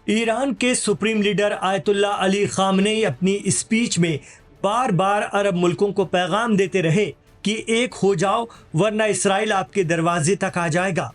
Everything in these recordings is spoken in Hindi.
ईरान के supreme leader ayatollah Ali Khamenei अपनी स्पीच में बार बार अरब मुल्कों को पैगाम देते रहे कि एक हो जाओ वरना इसराइल आपके दरवाजे तक आ जाएगा।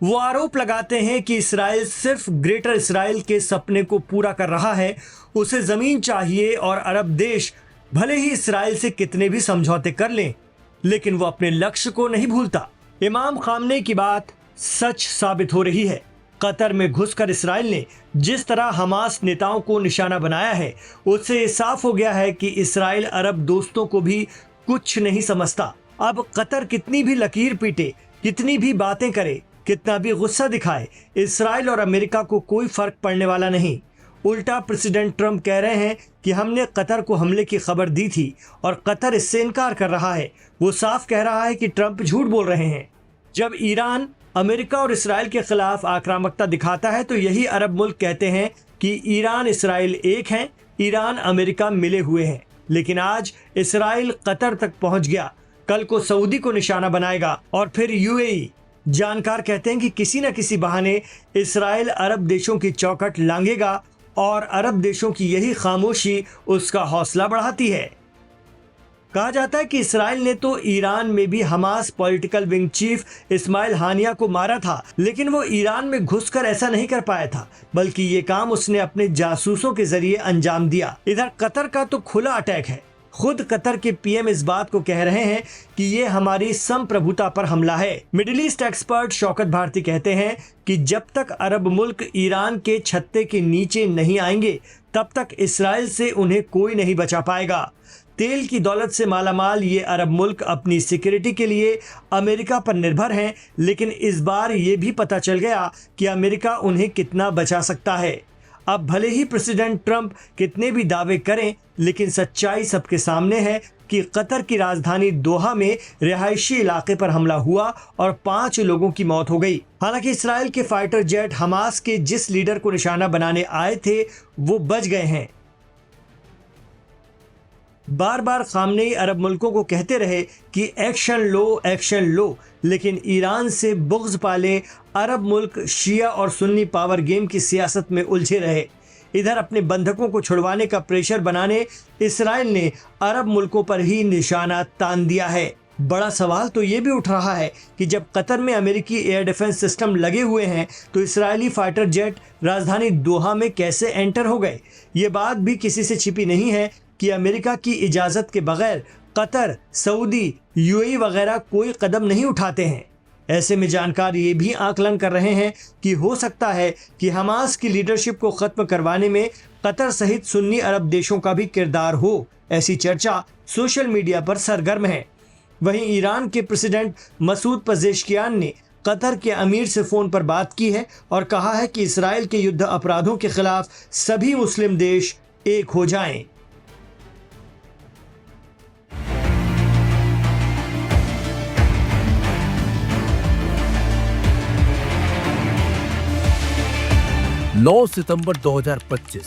वो आरोप लगाते हैं कि इसराइल सिर्फ ग्रेटर इसराइल के सपने को पूरा कर रहा है, उसे जमीन चाहिए और अरब देश भले ही इसराइल से कितने भी समझौते कर लें, लेकिन वो अपने लक्ष्य को नहीं भूलता। इमाम खामनेई की बात सच साबित हो रही है। कतर में घुसकर इसराइल ने जिस तरह हमास नेताओं को निशाना बनाया है, उससे ये साफ हो गया है कि इसराइल अरब दोस्तों को भी कुछ नहीं समझता। अब कतर कितनी भी लकीर पीटे, कितनी भी बातें करे, कितना भी गुस्सा दिखाए, इसराइल और अमेरिका को कोई फर्क पड़ने वाला नहीं। उल्टा प्रेसिडेंट ट्रंप कह रहे हैं कि हमने कतर को हमले की खबर दी थी और कतर इससे इनकार कर रहा है। वो साफ कह रहा है कि ट्रंप झूठ बोल रहे हैं। जब ईरान अमेरिका और इसराइल के खिलाफ आक्रामकता दिखाता है तो यही अरब मुल्क कहते हैं कि ईरान इसराइल एक हैं, ईरान अमेरिका मिले हुए हैं। लेकिन आज इसराइल कतर तक पहुंच गया, कल को सऊदी को निशाना बनाएगा और फिर यूएई। जानकार कहते हैं कि किसी न किसी बहाने इसराइल अरब देशों की चौखट लांघेगा और अरब देशों की यही खामोशी उसका हौसला बढ़ाती है। कहा जाता है कि इसराइल ने तो ईरान में भी Hamas political wing chief Ismail Haniyeh को मारा था, लेकिन वो ईरान में घुसकर ऐसा नहीं कर पाया था, बल्कि ये काम उसने अपने जासूसों के जरिए अंजाम दिया। इधर कतर का तो खुला अटैक है। खुद कतर के पीएम इस बात को कह रहे हैं कि ये हमारी संप्रभुता पर हमला है। Middle east expert Shaukat Bharti कहते हैं कि जब तक अरब मुल्क ईरान के छत्ते के नीचे नहीं आएंगे, तब तक इसराइल से उन्हें कोई नहीं बचा पाएगा। तेल की दौलत से मालामाल ये अरब मुल्क अपनी सिक्योरिटी के लिए अमेरिका पर निर्भर हैं, लेकिन इस बार ये भी पता चल गया कि अमेरिका उन्हें कितना बचा सकता है। अब भले ही प्रेसिडेंट ट्रंप कितने भी दावे करें, लेकिन सच्चाई सबके सामने है कि कतर की राजधानी दोहा में रिहायशी इलाके पर हमला हुआ और 5 लोगों की मौत हो गई। हालांकि इसराइल के फाइटर जेट हमास के जिस लीडर को निशाना बनाने आए थे वो बच गए हैं। बार बार खामनेई अरब मुल्कों को कहते रहे कि एक्शन लो, लेकिन ईरान से बुग़्ज़ पाले अरब मुल्क शिया और सुन्नी पावर गेम की सियासत में उलझे रहे। इधर अपने बंधकों को छुड़वाने का प्रेशर बनाने इसराइल ने अरब मुल्कों पर ही निशाना तान दिया है। बड़ा सवाल तो ये भी उठ रहा है कि जब कतर में अमेरिकी एयर डिफेंस सिस्टम लगे हुए हैं तो इसराइली फाइटर जेट राजधानी दोहा में कैसे एंटर हो गए। ये बात भी किसी से छिपी नहीं है कि अमेरिका की इजाज़त के बगैर कतर, सऊदी, यूएई वगैरह कोई कदम नहीं उठाते हैं। ऐसे में जानकार ये भी आकलन कर रहे हैं कि हो सकता है कि हमास की लीडरशिप को ख़त्म करवाने में कतर सहित सुन्नी अरब देशों का भी किरदार हो। ऐसी चर्चा सोशल मीडिया पर सरगर्म है। वहीं ईरान के प्रेसिडेंट मसूद पजेश्कियान ने कतर के अमीर से फ़ोन पर बात की है और कहा है कि इसराइल के युद्ध अपराधों के खिलाफ सभी मुस्लिम देश एक हो जाएं। नौ सितंबर 2025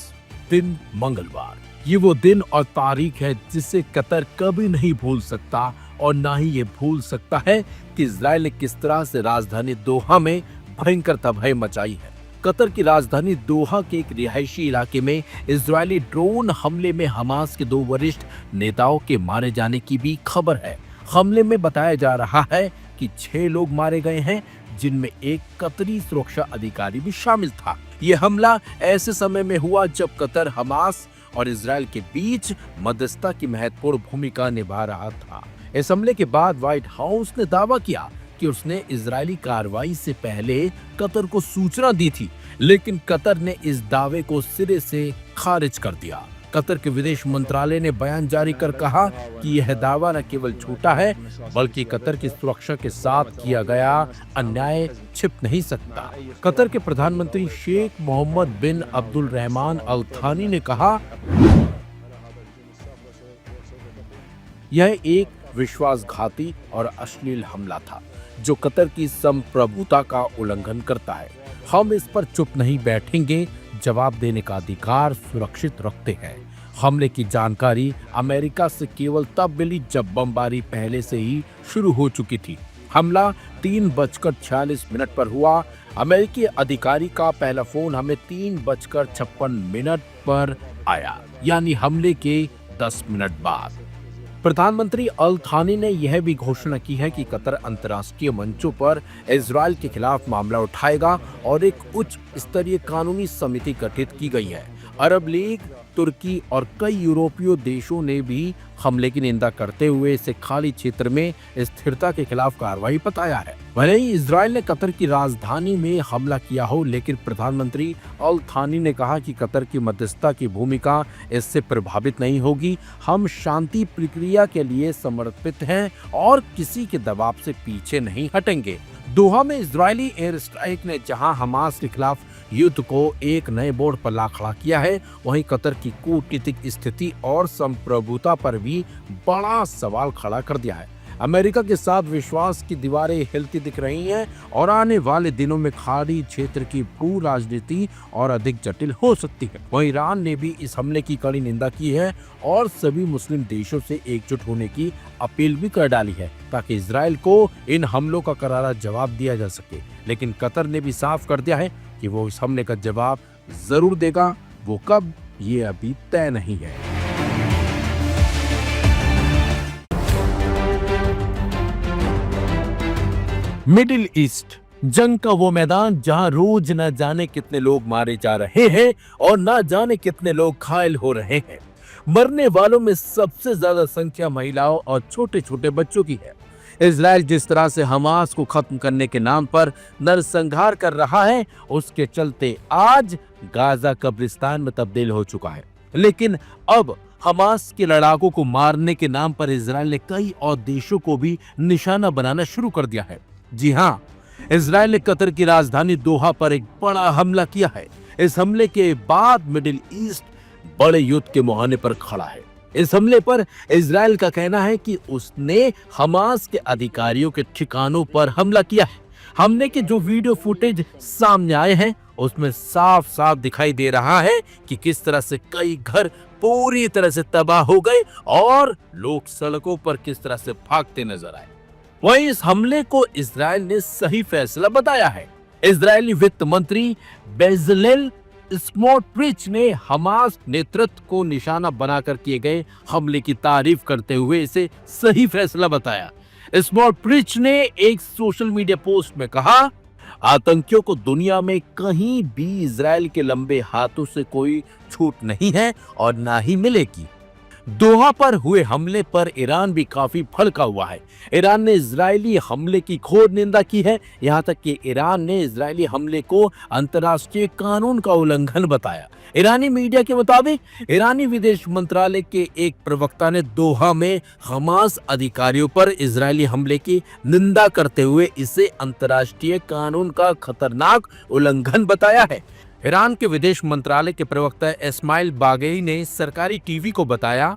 दिन मंगलवार। ये वो दिन और तारीख है जिसे कतर कभी नहीं भूल सकता और ना ही ये भूल सकता है कि इजराइल ने किस तरह से राजधानी दोहा में भयंकर तबाही मचाई है। कतर की राजधानी दोहा के एक रिहायशी इलाके में इजरायली ड्रोन हमले में हमास के 2 वरिष्ठ नेताओं के मारे जाने की भी खबर है। हमले में बताया जा रहा है कि 6 लोग मारे गए हैं, जिनमें एक कतरी सुरक्षा अधिकारी भी शामिल था। ये हमला ऐसे समय में हुआ जब कतर हमास और इजराइल के बीच मध्यस्थता की महत्वपूर्ण भूमिका निभा रहा था। इस हमले के बाद व्हाइट हाउस ने दावा किया कि उसने इजरायली कार्रवाई से पहले कतर को सूचना दी थी, लेकिन कतर ने इस दावे को सिरे से खारिज कर दिया। कतर के विदेश मंत्रालय ने बयान जारी कर कहा कि यह दावा न केवल झूठा है, बल्कि कतर की सुरक्षा के साथ किया गया अन्याय छिप नहीं सकता। कतर के प्रधानमंत्री शेख मोहम्मद बिन अब्दुल रहमान अल थानी ने कहा, यह एक विश्वासघाती और अश्लील हमला था जो कतर की संप्रभुता का उल्लंघन करता है। हम इस पर चुप नहीं बैठेंगे, जवाब देने का अधिकार सुरक्षित रखते हैं। हमले की जानकारी अमेरिका से केवल तब मिली जब बमबारी पहले से ही शुरू हो चुकी थी। हमला 3:46 पर हुआ। अमेरिकी अधिकारी का पहला फोन हमें 3:56 पर आया, यानी हमले के 10 मिनट बाद। प्रधानमंत्री अल थानी ने यह भी घोषणा की है कि कतर अंतर्राष्ट्रीय मंचों पर इजरायल के खिलाफ मामला उठाएगा और एक उच्च स्तरीय कानूनी समिति गठित की गई है। अरब लीग, तुर्की और कई यूरोपीय देशों ने भी हमले की निंदा करते हुए इसे खाली क्षेत्र में स्थिरता के खिलाफ कार्रवाई बताया है। भले ही इजरायल ने कतर की राजधानी में हमला किया हो, लेकिन प्रधानमंत्री अल थानी ने कहा कि कतर की मध्यस्थता की भूमिका इससे प्रभावित नहीं होगी। हम शांति प्रक्रिया के लिए समर्पित हैं और किसी के दबाव से पीछे नहीं हटेंगे। दोहा में इजरायली एयर स्ट्राइक ने जहां हमास के खिलाफ युद्ध को एक नए बोर्ड पर ला खड़ा किया है, वहीं कतर की कूटनीतिक स्थिति और संप्रभुता पर भी बड़ा सवाल खड़ा कर दिया है। अमेरिका के साथ विश्वास की दीवारें हिलती दिख रही हैं और आने वाले दिनों में खाड़ी क्षेत्र की भू राजनीति और अधिक जटिल हो सकती है। वहीं ईरान ने भी इस हमले की कड़ी निंदा की है और सभी मुस्लिम देशों से एकजुट होने की अपील भी कर डाली है, ताकि इजरायल को इन हमलों का करारा जवाब दिया जा सके। लेकिन कतर ने भी साफ कर दिया है कि वो इस हमले का जवाब जरूर देगा। वो कब, ये अभी तय नहीं है। मिडिल ईस्ट, जंग का वो मैदान जहां रोज न जाने कितने लोग मारे जा रहे हैं और न जाने कितने लोग घायल हो रहे हैं। मरने वालों में सबसे ज्यादा संख्या महिलाओं और छोटे छोटे बच्चों की है। इजराइल जिस तरह से हमास को खत्म करने के नाम पर नरसंहार कर रहा है, उसके चलते आज गाजा कब्रिस्तान में तब्दील हो चुका है। लेकिन अब हमास के लड़ाकों को मारने के नाम पर इजराइल ने कई और देशों को भी निशाना बनाना शुरू कर दिया है। जी हाँ, इजराइल ने कतर की राजधानी दोहा पर एक बड़ा हमला किया है। इस हमले के बाद मिडिल ईस्ट बड़े युद्ध के मुहाने पर खड़ा है। इस हमले पर इजराइल का कहना है कि उसने हमास के अधिकारियों के ठिकानों पर हमला किया है। हमले के जो वीडियो फुटेज सामने आए हैं, उसमें साफ साफ दिखाई दे रहा है कि किस तरह से कई घर पूरी तरह से तबाह हो गए और लोग सड़कों पर किस तरह से भागते नजर आए। वहीं इस हमले को इजराइल ने सही फैसला बताया है। इजरायली वित्त मंत्री बेजलेल स्मोट्रिच ने हमास नेतृत्व को निशाना बनाकर किए गए हमले की तारीफ करते हुए इसे सही फैसला बताया। स्मोट्रिच ने एक सोशल मीडिया पोस्ट में कहा, आतंकियों को दुनिया में कहीं भी इजराइल के लंबे हाथों से कोई छूट नहीं है और ना ही मिलेगी। दोहा पर हुए हमले पर ईरान भी काफी भड़का हुआ है। ईरान ने इजरायली हमले की घोर निंदा की है। यहाँ तक कि ईरान ने इजरायली हमले को अंतर्राष्ट्रीय कानून का उल्लंघन बताया। ईरानी मीडिया के मुताबिक ईरानी विदेश मंत्रालय के एक प्रवक्ता ने दोहा में हमास अधिकारियों पर इजरायली हमले की निंदा करते हुए इसे अंतर्राष्ट्रीय कानून का खतरनाक उल्लंघन बताया है। ईरान के विदेश मंत्रालय के प्रवक्ता इस्माइल बागई ने सरकारी टीवी को बताया,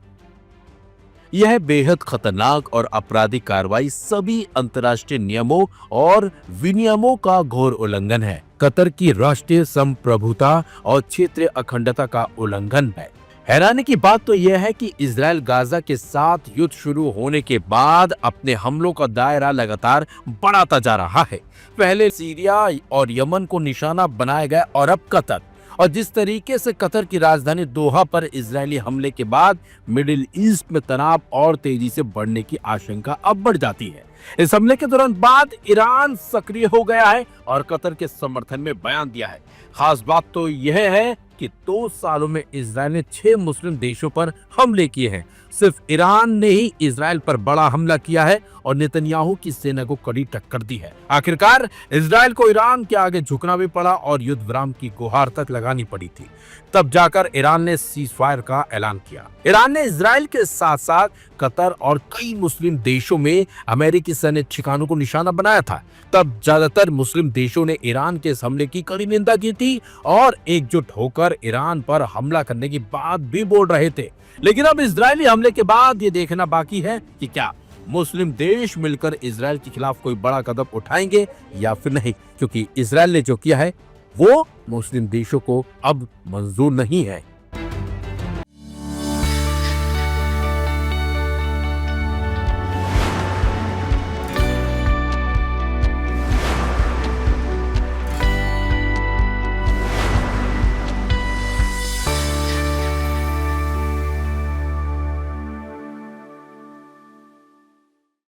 यह बेहद खतरनाक और आपराधिक कार्रवाई सभी अंतर्राष्ट्रीय नियमों और विनियमों का घोर उल्लंघन है। कतर की राष्ट्रीय संप्रभुता और क्षेत्रीय अखंडता का उल्लंघन है। हैरानी की बात तो यह है कि इजराइल गाजा के साथ युद्ध शुरू होने के बाद अपने हमलों का दायरा लगातार बढ़ाता जा रहा है। पहले सीरिया और यमन को निशाना बनाया गया और अब कतर। और जिस तरीके से कतर की राजधानी दोहा पर इजरायली हमले के बाद मिडिल ईस्ट में तनाव और तेजी से बढ़ने की आशंका अब बढ़ जाती है। इस हमले के तुरंत बाद ईरान सक्रिय हो गया है और कतर के समर्थन में बयान दिया है। खास बात तो यह है कि 2 सालों में इजराइल ने 6 मुस्लिम देशों पर हमले किए हैं। सिर्फ ईरान ने ही इजराइल पर बड़ा हमला किया है और नेतन्याहू की सेना को कड़ी टक्कर दी है। आखिरकार इजराइल को ईरान के आगे झुकना भी पड़ा और युद्ध विराम की गुहार तक लगानी पड़ी थी। तब जाकर ईरान ने सीज फायर का ऐलान किया। ईरान ने इजराइल के साथ साथ कतर और कई मुस्लिम देशों में अमेरिकी सैन्य ठिकानों को निशाना बनाया था। तब ज्यादातर मुस्लिम देशों ने ईरान के इस हमले की कड़ी निंदा की थी और एकजुट होकर ईरान पर हमला करने की बात भी बोल रहे थे। लेकिन अब इजरायली हमले के बाद ये देखना बाकी है कि क्या मुस्लिम देश मिलकर इजराइल के खिलाफ कोई बड़ा कदम उठाएंगे या फिर नहीं, क्योंकि इजराइल ने जो किया है वो मुस्लिम देशों को अब मंजूर नहीं है।